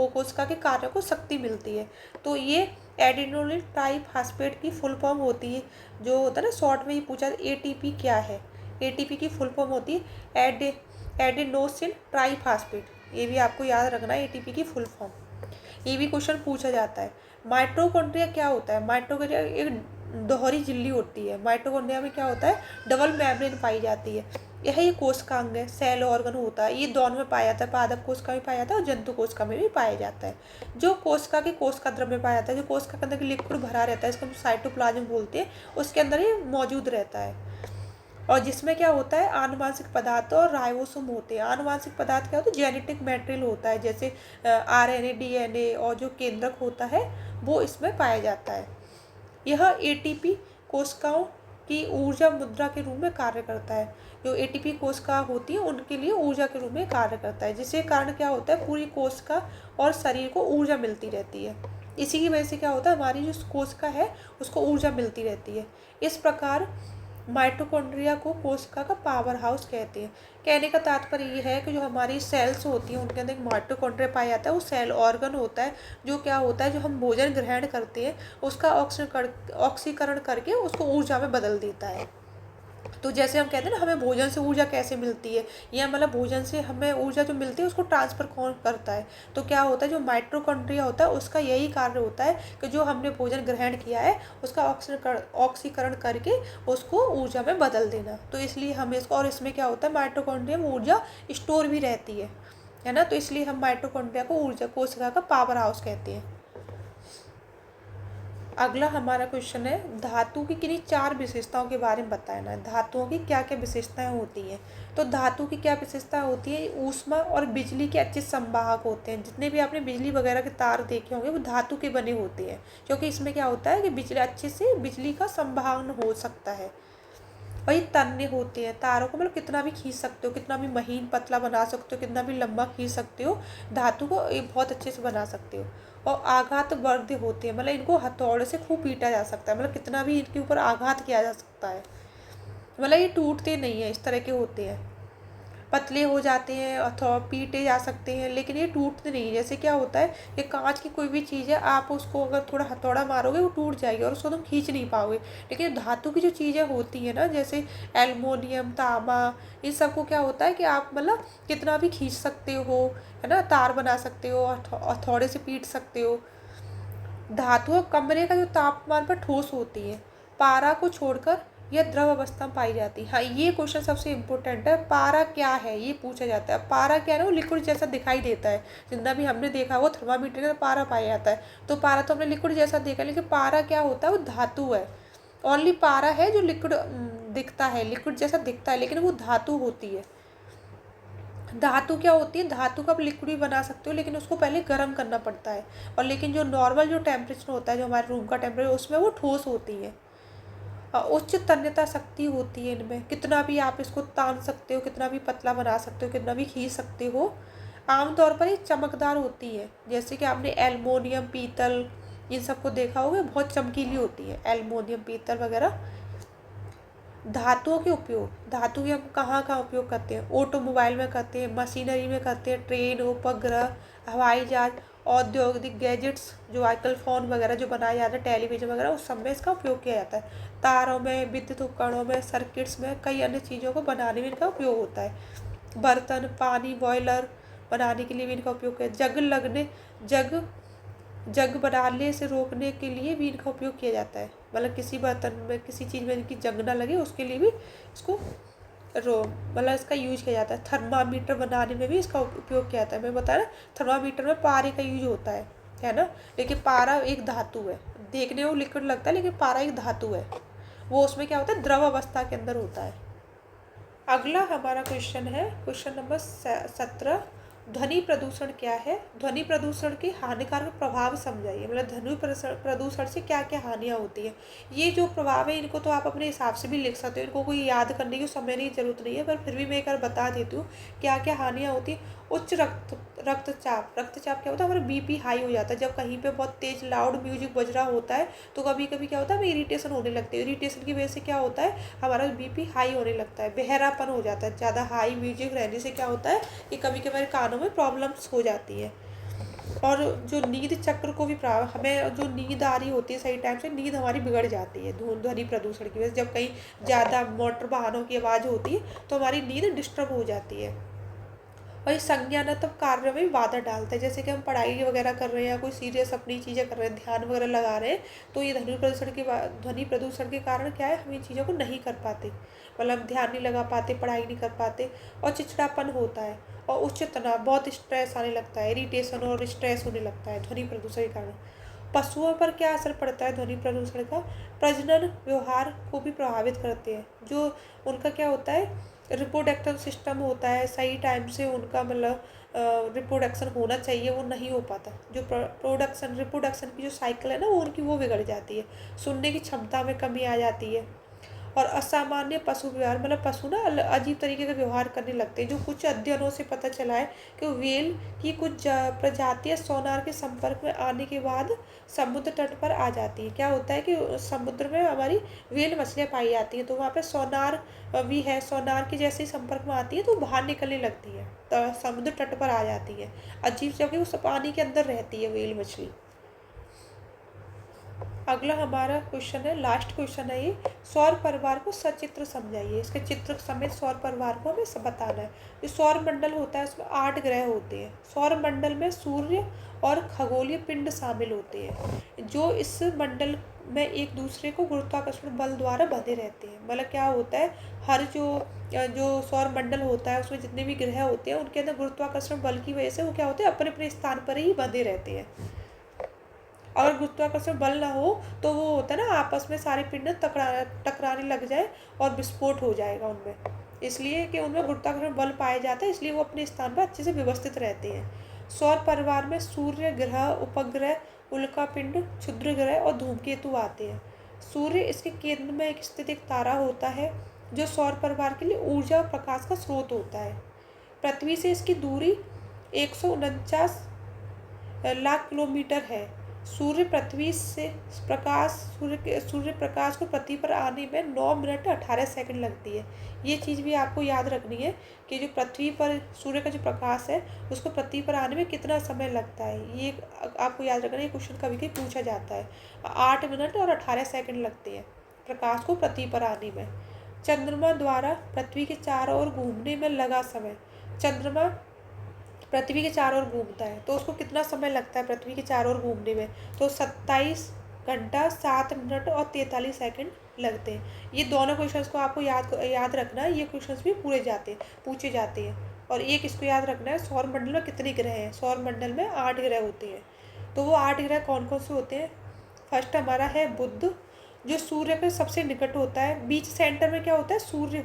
[SPEAKER 1] कोशिका के कार्यों को शक्ति मिलती है। तो ये एडेनोसिन ट्राइफॉस्फेट की फुल फॉर्म होती है। जो होता है ना शॉर्ट में ये पूछा एटीपी क्या है? एटीपी की फुल फॉर्म होती है एडेनोसिन ट्राइफॉस्फेट। ये भी आपको याद रखना है, एटीपी की फुल फॉर्म। ये भी क्वेश्चन पूछा जाता है। माइटोकॉन्ड्रिया क्या होता है? माइटोकॉन्ड्रिया एक दोहरी झिल्ली होती है। माइटोकॉन्ड्रिया में क्या होता है? डबल मेम्ब्रेन पाई जाती है। यह एक कोशिकांग है, सेल ऑर्गन होता है। ये दोनों में पाया जाता है, पादप कोशिका में पाया जाता है और जंतु कोशिका में भी पाया जाता है। जो कोशिका के कोशिका द्रव्य में पाया जाता है, जो कोशिका के अंदर लिक्विड भरा रहता है, इसको हम साइटोप्लाज्म बोलते हैं, उसके अंदर ये मौजूद रहता है। और जिसमें क्या होता है, आनुवांशिक पदार्थ और राइबोसोम होते हैं। आनुवांशिक पदार्थ क्या होता है? जेनेटिक मटेरियल होता है, जैसे आरएनए, डीएनए और जो केंद्रक होता है वो इसमें पाया जाता है। यह एटीपी कोशिकाओं की ऊर्जा मुद्रा के रूप में कार्य करता है। जो एटीपी कोशिका होती है उनके लिए ऊर्जा के रूप में कार्य करता है, जिसके कारण क्या होता है, पूरी कोशिका और शरीर को ऊर्जा मिलती रहती है। इसी की वजह से क्या होता है, हमारी जो कोशिका है उसको ऊर्जा मिलती रहती है। इस प्रकार माइटोकॉन्ड्रिया को कोशिका का पावर हाउस कहते हैं। कहने का तात्पर्य ये है कि जो हमारी सेल्स होती हैं उनके अंदर एक माइटोकॉन्ड्रिया पाया जाता है। वो सेल ऑर्गन होता है जो क्या होता है, जो हम भोजन ग्रहण करते हैं उसका ऑक्सीकरण करके उसको ऊर्जा में बदल देता है। तो जैसे हम कहते हैं ना, हमें भोजन से ऊर्जा कैसे मिलती है, या मतलब भोजन से हमें ऊर्जा जो मिलती है उसको ट्रांसफ़र कौन करता है? तो क्या होता है, जो माइटोकॉन्ड्रिया होता है उसका यही कार्य होता है कि जो हमने भोजन ग्रहण किया है उसका ऑक्सीकरण करके उसको ऊर्जा में बदल देना। तो इसलिए हम इसको, और इसमें क्या होता है, माइटोकॉन्ड्रिया में ऊर्जा स्टोर भी रहती है ना। तो इसलिए हम माइटोकॉन्ड्रिया को ऊर्जा कोशिका का पावर हाउस कहते हैं। अगला हमारा क्वेश्चन है, धातु की किन्हीं 4 विशेषताओं के बारे में बताना है। धातुओं की क्या क्या विशेषताएं होती हैं। तो धातु की क्या विशेषता होती है, ऊष्मा और बिजली के अच्छे संवाहक होते हैं। जितने भी आपने बिजली वगैरह के तार देखे होंगे वो धातु के बने होते हैं, क्योंकि इसमें क्या होता है कि बिजली अच्छे से बिजली का संवहन हो सकता है। वही तन्य होते हैं, तारों को मतलब कितना भी खींच सकते हो, कितना भी महीन पतला बना सकते हो, कितना भी लंबा खींच सकते हो, धातु को ये बहुत अच्छे से बना सकते हो। और आघात वर्ध होते हैं, मतलब इनको हथौड़े से खूब पीटा जा सकता है, मतलब कितना भी इनके ऊपर आघात किया जा सकता है, मतलब ये टूटते नहीं है, इस तरह के होते हैं। पतले हो जाते हैं अथवा पीटे जा सकते हैं, लेकिन ये टूटते नहीं। जैसे क्या होता है कि कांच की कोई भी चीज़ है, आप उसको अगर थोड़ा हथौड़ा मारोगे वो टूट जाएगी और उसको तुम खींच नहीं पाओगे। लेकिन धातु की जो चीज़ें होती हैं ना, जैसे एल्युमिनियम, तांबा, इन सबको क्या होता है कि आप मतलब कितना भी खींच सकते हो, है ना, तार बना सकते हो, हथौड़े से पीट सकते हो। धातुओं कमरे का जो तापमान पर ठोस होती है, पारा को छोड़कर यह द्रव अवस्था में पाई जाती है। हाँ, ये क्वेश्चन सबसे इम्पोर्टेंट है। पारा क्या है ये पूछा जाता है। पारा क्या है ना, वो लिक्विड जैसा दिखाई देता है। जितना भी हमने देखा वो थर्मामीटर का पारा पाया जाता है, तो पारा तो हमने लिक्विड जैसा देखा, लेकिन पारा क्या होता है, वो धातु है। ओनली पारा है जो लिक्विड दिखता है, लिक्विड जैसा दिखता है, लेकिन वो धातु होती है। धातु क्या होती है, धातु का आप लिक्विड भी बना सकते हो, लेकिन उसको पहले गर्म करना पड़ता है। और लेकिन जो नॉर्मल जो टेम्परेचर होता है, जो हमारे रूम का टेम्परेचर, उसमें वो ठोस होती है। उच्च तन्यता शक्ति होती है इनमें, कितना भी आप इसको तान सकते हो, कितना भी पतला बना सकते हो, कितना भी खींच सकते हो। आमतौर पर ये चमकदार होती है, जैसे कि आपने एल्युमिनियम, पीतल, इन सबको देखा होगा, बहुत चमकीली होती है एल्युमिनियम, पीतल वगैरह। धातुओं के उपयोग, धातु के हम कहाँ कहाँ उपयोग करते हैं, ऑटोमोबाइल में करते हैं, मशीनरी में करते हैं, ट्रेन, उपग्रह, हवाई जहाज, औद्योगिक गैजेट्स, जो आजकल फ़ोन वगैरह जो बनाए जाते हैं, टेलीविज़न वगैरह, उस सब में इसका उपयोग किया जाता है। तारों में, विद्युत उपकरणों में, सर्किट्स में, कई अन्य चीज़ों को बनाने में इनका उपयोग होता है। बर्तन, पानी, बॉयलर बनाने के लिए भी इनका उपयोग किया। जग जग बनाने से रोकने के लिए भी इनका उपयोग किया जाता है, मतलब किसी बर्तन में, किसी चीज़ में इनकी जंग ना लगे उसके लिए भी इसको मतलब इसका यूज किया जाता है। थर्मामीटर बनाने में भी इसका उपयोग किया जाता है। मैं बताया ना, थर्मामीटर में पारे का यूज होता है ना, लेकिन पारा एक धातु है। देखने में वो लिक्विड लगता है, लेकिन पारा एक धातु है। वो उसमें क्या होता है, द्रव अवस्था के अंदर होता है। अगला हमारा क्वेश्चन है, क्वेश्चन नंबर 17। ध्वनि प्रदूषण क्या है। ध्वनि प्रदूषण के हानिकारक प्रभाव समझाइए, मतलब ध्वनि प्रदूषण से क्या क्या हानियाँ होती हैं। ये जो प्रभाव है इनको तो आप अपने हिसाब से भी लिख सकते हो, इनको कोई याद करने की समय की जरूरत नहीं है, पर फिर भी मैं एक बार बता देती हूँ क्या क्या हानियाँ होती हैं। उच्च रक्तचाप क्या होता है, हमारा बीपी हाई हो जाता है। जब कहीं पे बहुत तेज लाउड म्यूजिक बज रहा होता है, तो कभी कभी क्या होता है, हमें इरिटेशन होने लगती है। इरिटेशन की वजह से क्या होता है, हमारा बीपी हाई होने लगता है, बहरापन हो जाता है। ज़्यादा हाई म्यूजिक रहने से क्या होता है कि कभी कभी हमारे कानों में प्रॉब्लम्स हो जाती है। और जो नींद चक्र को भी हमें जो नींद आ रही होती है सही टाइम से, नींद हमारी बिगड़ जाती है ध्वनि प्रदूषण की वजह से। जब कहीं ज़्यादा मोटर वाहनों की आवाज़ होती है तो हमारी नींद डिस्टर्ब हो जाती है। और ये संज्ञानात्मक कार्य में बाधा डालता है, जैसे कि हम पढ़ाई वगैरह कर रहे हैं या कोई सीरियस अपनी चीज़ें कर रहे हैं, ध्यान वगैरह लगा रहे हैं, तो ये ध्वनि प्रदूषण के कारण क्या है, हम इन चीज़ों को नहीं कर पाते, मतलब ध्यान नहीं लगा पाते, पढ़ाई नहीं कर पाते। और चिड़चिड़ापन होता है, और उच्च तनाव, बहुत स्ट्रेस आने लगता है, इरिटेशन और स्ट्रेस होने लगता है ध्वनि प्रदूषण के कारण। पशुओं पर क्या असर पड़ता है ध्वनि प्रदूषण का। प्रजनन व्यवहार को भी प्रभावित करते हैं। जो उनका क्या होता है, रिप्रोडक्शन सिस्टम होता है, सही टाइम से उनका मतलब रिप्रोडक्शन होना चाहिए, वो नहीं हो पाता। जो रिप्रोडक्शन की जो साइकिल है ना, वो उनकी वो बिगड़ जाती है। सुनने की क्षमता में कमी आ जाती है। और असामान्य पशु व्यवहार, मतलब पशु ना अजीब तरीके का व्यवहार करने लगते हैं। जो कुछ अध्ययनों से पता चला है कि व्हेल की कुछ प्रजातियां सोनार के संपर्क में आने के बाद समुद्र तट पर आ जाती है। क्या होता है कि समुद्र में हमारी व्हेल मछलियाँ पाई जाती हैं, तो वहाँ पे सोनार भी है, सोनार की जैसे ही संपर्क में आती है तो बाहर निकलने लगती है, तो समुद्र तट पर आ जाती है अजीब, जबकि वो पानी के अंदर रहती है व्हेल मछली। अगला हमारा क्वेश्चन है, लास्ट क्वेश्चन है ये, सौर परिवार को सचित्र समझाइए। इसके चित्र समेत सौर परिवार को हमें बताना है। जो सौर मंडल होता है उसमें 8 ग्रह होते हैं। सौर मंडल में सूर्य और खगोलीय पिंड शामिल होते हैं, जो इस मंडल में एक दूसरे को गुरुत्वाकर्षण बल द्वारा बंधे रहते हैं। मतलब क्या होता है, हर जो सौर मंडल होता है उसमें जितने भी ग्रह होते हैं उनके अंदर गुरुत्वाकर्षण बल की वजह से वो क्या होते हैं, अपने अपने स्थान पर ही बंधे रहते हैं। अगर गुरुत्वाकर्षण बल ना हो तो वो होता है ना, आपस में सारे पिंड टकराने लग जाए और विस्फोट हो जाएगा उनमें। इसलिए कि उनमें गुरुत्वाकर्षण बल पाया जाता है, इसलिए वो अपने स्थान पर अच्छे से व्यवस्थित रहते हैं। सौर परिवार में सूर्य, ग्रह, उपग्रह, उल्कापिंड, क्षुद्र ग्रह और धूमकेतु आते हैं। सूर्य इसके केंद्र में एक स्थित एक तारा होता है जो सौर परिवार के लिए ऊर्जा और प्रकाश का स्रोत होता है। पृथ्वी से इसकी दूरी 149 लाख किलोमीटर है। सूर्य प्रकाश को पृथ्वी पर आने में 9 मिनट 18 सेकंड लगती है। ये चीज़ भी आपको याद रखनी है कि जो पृथ्वी पर सूर्य का जो प्रकाश है उसको पृथ्वी पर आने में कितना समय लगता है। ये आपको याद रखना है, ये क्वेश्चन कभी कभी पूछा जाता है। 8 मिनट और 18 सेकंड लगते हैं प्रकाश को पृथ्वी पर आने में। चंद्रमा द्वारा पृथ्वी के चारों ओर घूमने में लगा समय। चंद्रमा पृथ्वी के चारों ओर घूमता है तो उसको कितना समय लगता है पृथ्वी के चारों ओर घूमने में, तो 27 घंटा 7 मिनट और 43 सेकंड लगते हैं। ये दोनों क्वेश्चंस को आपको याद रखना है, ये क्वेश्चंस भी पूछे जाते हैं। और एक इसको याद रखना है, सौर मंडल में कितने ग्रह हैं। सौर मंडल में 8 ग्रह होते हैं। तो वो 8 ग्रह कौन कौन से होते हैं। फर्स्ट हमारा है बुध, जो सूर्य के सबसे निकट होता है। बीच सेंटर में क्या होता है, सूर्य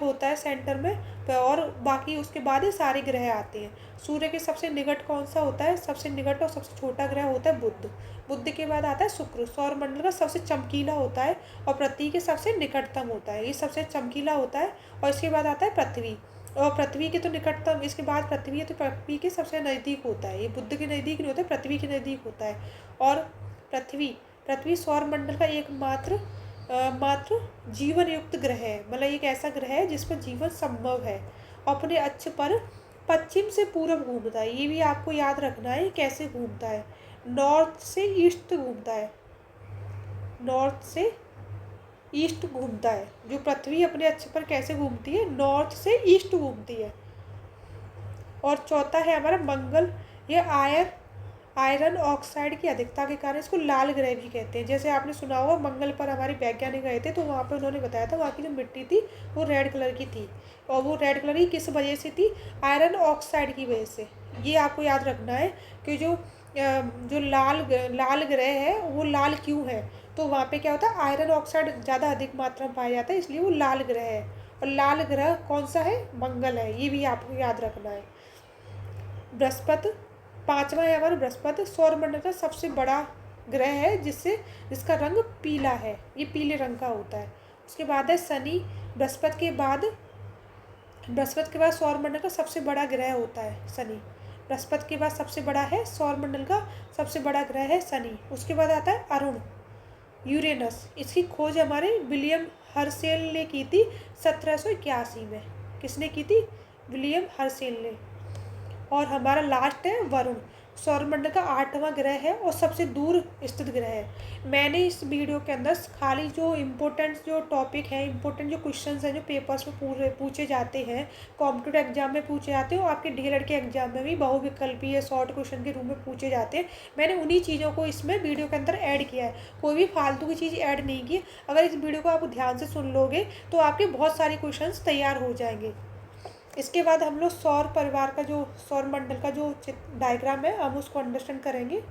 [SPEAKER 1] होता है सेंटर में, और बाकी उसके बाद ही सारे ग्रह आते हैं। सूर्य के सबसे निकट कौन सा होता है, सबसे निकट और सबसे छोटा ग्रह होता है बुध। बुध के बाद आता है शुक्र, सौर मंडल का सबसे चमकीला होता है और पृथ्वी के सबसे निकटतम होता है। ये सबसे चमकीला होता है। और इसके बाद आता है पृथ्वी, और पृथ्वी के तो निकटतम, इसके बाद पृथ्वी है तो पृथ्वी के सबसे नज़दीक होता है। ये बुध के नज़दीक नहीं होता है, पृथ्वी के नज़दीक होता है। और पृथ्वी सौर मंडल का एकमात्र मात्र जीवन युक्त ग्रह है। मतलब एक ऐसा ग्रह है जिस पर जीवन संभव है। अपने अक्ष पर पश्चिम से पूरब घूमता है। ये भी आपको याद रखना है कैसे घूमता है। नॉर्थ से ईस्ट घूमता है, नॉर्थ से ईस्ट घूमता है। जो पृथ्वी अपने अक्ष पर कैसे घूमती है, नॉर्थ से ईस्ट घूमती है। और चौथा है हमारा मंगल। यह आयरन ऑक्साइड की अधिकता के कारण इसको लाल ग्रह भी कहते हैं। जैसे आपने सुना होगा मंगल पर हमारे वैज्ञानिक गए थे तो वहाँ पर उन्होंने बताया था वहाँ की जो मिट्टी थी वो रेड कलर की थी। और वो रेड कलर की किस वजह से थी, आयरन ऑक्साइड की वजह से। ये आपको याद रखना है कि जो लाल ग्रह है वो लाल क्यों है, तो वहाँ पे क्या होता है, आयरन ऑक्साइड ज़्यादा अधिक मात्रा में पाया जाता है, इसलिए वो लाल ग्रह है। और लाल ग्रह कौन सा है, मंगल है। ये भी आपको याद रखना है। बृहस्पति, पांचवा है हमारा बृहस्पति। सौरमंडल का सबसे बड़ा ग्रह है जिसका रंग पीला है, ये पीले रंग का होता है। उसके बाद है शनि। बृहस्पति के बाद सौरमंडल का सबसे बड़ा ग्रह होता है शनि। बृहस्पति के बाद सबसे बड़ा है सौरमंडल का सबसे बड़ा ग्रह है शनि। उसके बाद आता है अरुण, यूरेनस। इसकी खोज हमारे विलियम हर्शेल ने की थी 1781 में। किसने की थी, विलियम हर्शेल ने। और हमारा लास्ट है वरुण, सौरमंडल का 8वां ग्रह है और सबसे दूर स्थित ग्रह है। मैंने इस वीडियो के अंदर खाली जो इम्पोर्टेंट जो टॉपिक है, इम्पोर्टेंट जो क्वेश्चंस हैं जो पेपर्स में पूछे जाते हैं, कॉम्पिटिटिव एग्जाम में पूछे जाते हैं और आपके डीएलएड के एग्जाम में भी बहुविकल्पीय शॉर्ट क्वेश्चन के रूप में पूछे जाते हैं। मैंने उन्हीं चीज़ों को इसमें वीडियो के अंदर ऐड किया है, कोई भी फालतू की चीज़ ऐड नहीं की। अगर इस वीडियो को आप ध्यान से सुन लोगे तो आपके बहुत सारे क्वेश्चन तैयार हो जाएंगे। इसके बाद हम लोग सौर परिवार का जो सौर मंडल का जो डायग्राम है हम उसको अंडरस्टैंड करेंगे।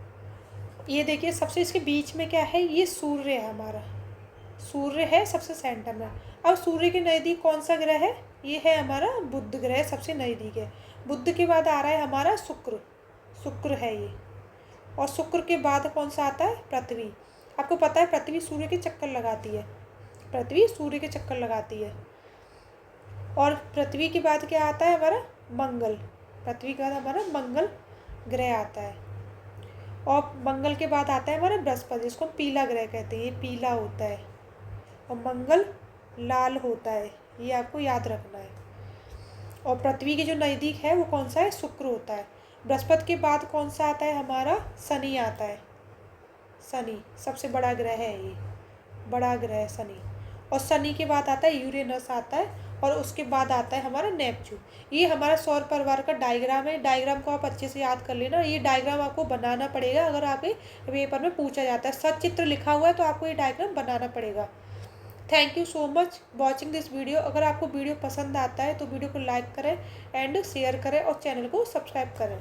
[SPEAKER 1] ये देखिए सबसे इसके बीच में क्या है, ये सूर्य है हमारा, सूर्य है सबसे सेंटर में। अब सूर्य के नज़दीक कौन सा ग्रह है, ये है हमारा बुध ग्रह, सबसे नज़दीक है। बुध के बाद आ रहा है हमारा शुक्र है ये। और शुक्र के बाद कौन सा आता है, पृथ्वी। आपको पता है पृथ्वी सूर्य के चक्कर लगाती है। और पृथ्वी के बाद क्या आता है हमारा, मंगल। पृथ्वी के बाद हमारा मंगल ग्रह आता है। और मंगल के बाद आता है हमारा बृहस्पति, जिसको पीला ग्रह कहते हैं, ये पीला होता है। और मंगल लाल होता है, ये आपको याद रखना है। और पृथ्वी के जो नज़दीक है वो कौन सा है, शुक्र होता है। बृहस्पति के बाद कौन सा आता है हमारा, शनि आता है। शनि सबसे बड़ा ग्रह है, ये बड़ा ग्रह है शनि। और शनि के बाद आता है यूरेनस आता है। और उसके बाद आता है हमारा नेपच्यून। ये हमारा सौर परिवार का डायग्राम है। डायग्राम को आप अच्छे से याद कर लेना। ये डायग्राम आपको बनाना पड़ेगा, अगर आपके पेपर में पूछा जाता है, सचित्र लिखा हुआ है तो आपको ये डायग्राम बनाना पड़ेगा। Thank you so much watching this video. अगर आपको वीडियो पसंद आता है तो वीडियो को लाइक करें एंड शेयर करें और चैनल को सब्सक्राइब करें।